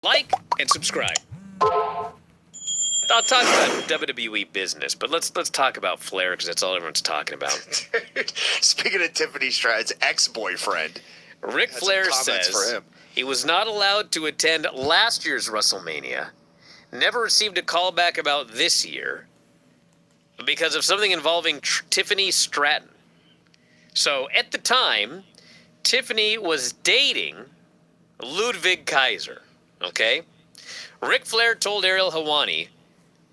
Like and subscribe. I'll talk about WWE business, but let's talk about Flair because that's all everyone's talking about. Speaking of Tiffany Stratton's ex-boyfriend, Ric Flair says he was not allowed to attend last year's WrestleMania, never received a call back about this year because of something involving Tiffany Stratton. So at the time, Tiffany was dating Ludwig Kaiser, okay? Ric Flair told Ariel Helwani,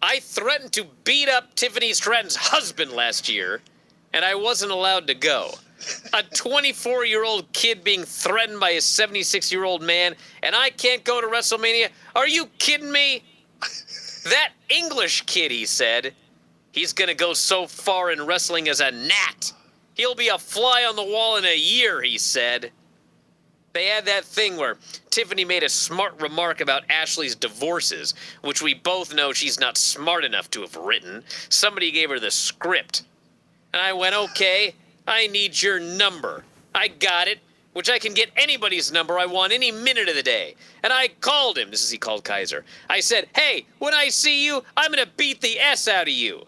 I threatened to beat up Tiffany Stratton's husband last year, and I wasn't allowed to go. A 24-year-old kid being threatened by a 76-year-old man, and I can't go to WrestleMania? Are you kidding me? That English kid, he said, he's going to go so far in wrestling as a gnat. He'll be a fly on the wall in a year, he said. They had that thing where Tiffany made a smart remark about Ashley's divorces, which we both know she's not smart enough to have written. Somebody gave her the script. And I went, okay, I need your number. I got it, which I can get anybody's number I want any minute of the day. And I called him. He called Kaiser. I said, hey, when I see you, I'm going to beat the S out of you.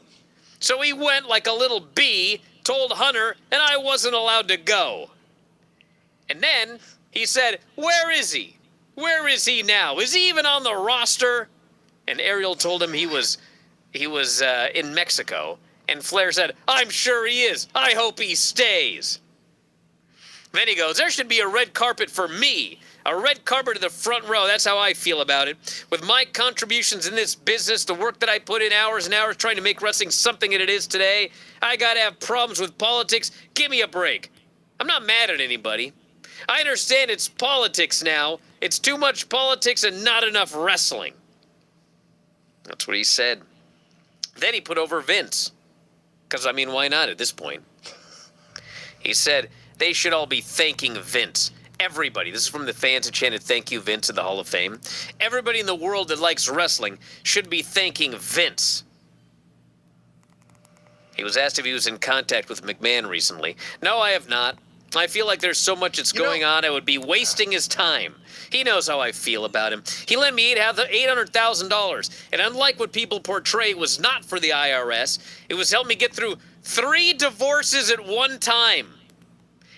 So he went like a little bee, told Hunter, and I wasn't allowed to go. And then he said, where is he? Where is he now? Is he even on the roster? And Ariel told him he was in Mexico. And Flair said, I'm sure he is. I hope he stays. Then he goes, there should be a red carpet for me. A red carpet to the front row. That's how I feel about it. With my contributions in this business, the work that I put in hours and hours trying to make wrestling something that it is today, I got to have problems with politics. Give me a break. I'm not mad at anybody. I understand it's politics now. It's too much politics and not enough wrestling. That's what he said. Then he put over Vince. Because, I mean, why not at this point? He said they should all be thanking Vince. Everybody. This is from the fans who chanted, thank you, Vince, at the Hall of Fame. Everybody in the world that likes wrestling should be thanking Vince. He was asked if he was in contact with McMahon recently. No, I have not. I feel like there's so much that's going on, I would be wasting his time. He knows how I feel about him. He lent me $800,000, and unlike what people portray, it was not for the IRS. It was helped me get through 3 divorces at one time.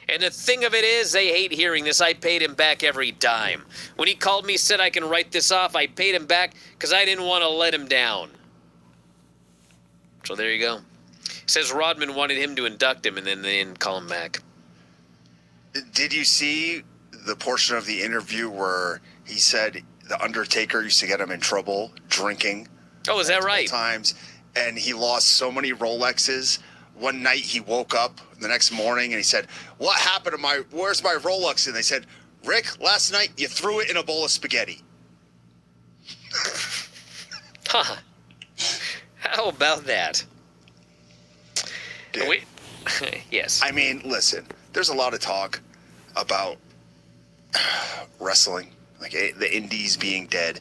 And the thing of it is, they hate hearing this. I paid him back every dime. When he called me, said I can write this off, I paid him back because I didn't want to let him down. So there you go. He says Rodman wanted him to induct him, and then they didn't call him back. Did you see the portion of the interview where he said the Undertaker used to get him in trouble drinking? Oh, is that right? Times, and he lost so many Rolexes. One night he woke up the next morning and he said, what happened to where's my Rolex? And they said, Rick, last night you threw it in a bowl of spaghetti. Huh. How about that? Dude, yes. I mean, listen, there's a lot of talk about wrestling, like the indies being dead.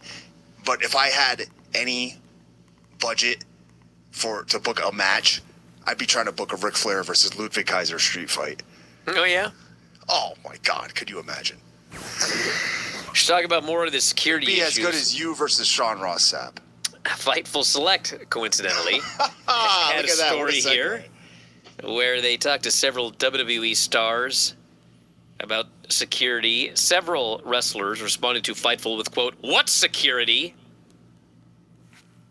But if I had any budget to book a match, I'd be trying to book a Ric Flair versus Ludwig Kaiser street fight. Oh, yeah? Oh, my God. Could you imagine? Should talk about more of the security It'd be issues. as good as you versus Sean Ross Sapp. Fightful Select, coincidentally, had a story here where they talked to several WWE stars about security. Several wrestlers responded to Fightful with, quote, what security?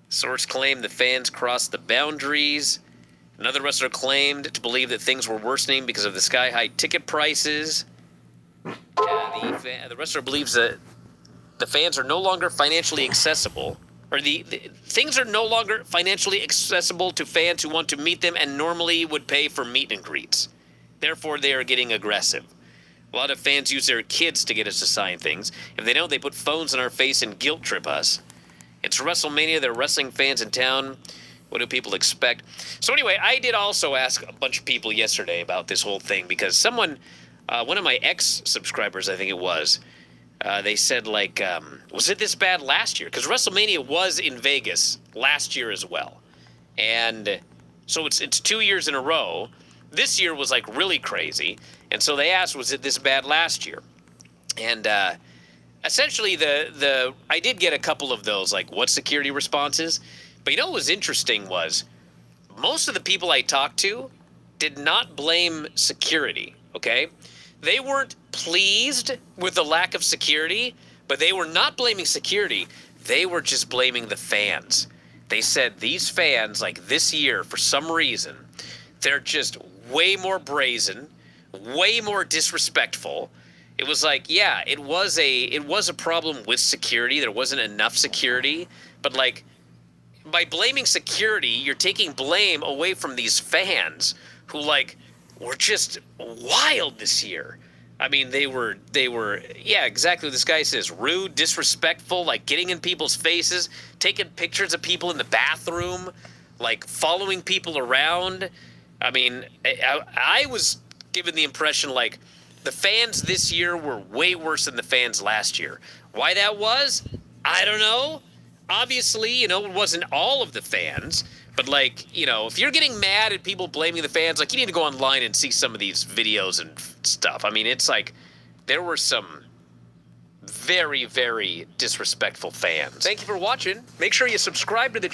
Source claimed the fans crossed the boundaries. Another wrestler claimed to believe that things were worsening because of the sky-high ticket prices. The wrestler believes that the fans are no longer financially accessible, or the things are no longer financially accessible to fans who want to meet them and normally would pay for meet and greets. Therefore, they are getting aggressive. A lot of fans use their kids to get us to sign things. If they don't, they put phones in our face and guilt trip us. It's WrestleMania. There are wrestling fans in town. What do people expect? So anyway, I did also ask a bunch of people yesterday about this whole thing because someone, one of my ex-subscribers, I think it was, they said, like, was it this bad last year? Because WrestleMania was in Vegas last year as well. And so it's 2 years in a row. This year was, like, really crazy. And so they asked, was it this bad last year? And essentially I did get a couple of those, like, what security responses? But you know what was interesting was most of the people I talked to did not blame security, okay? They weren't pleased with the lack of security, but they were not blaming security. They were just blaming the fans. They said these fans, like this year, for some reason, they're just way more brazen, way more disrespectful. It was like, yeah, it was a problem with security. There wasn't enough security, but like by blaming security, you're taking blame away from these fans who like were just wild this year. I mean, they were, yeah, exactly what this guy says. Rude, disrespectful, like getting in people's faces, taking pictures of people in the bathroom, like following people around. I mean, I was given the impression like the fans this year were way worse than the fans last year. Why that was, I don't know. Obviously, you know, it wasn't all of the fans. But, like, you know, if you're getting mad at people blaming the fans, like, you need to go online and see some of these videos and stuff. I mean, it's like there were some very, very disrespectful fans. Thank you for watching. Make sure you subscribe to the channel.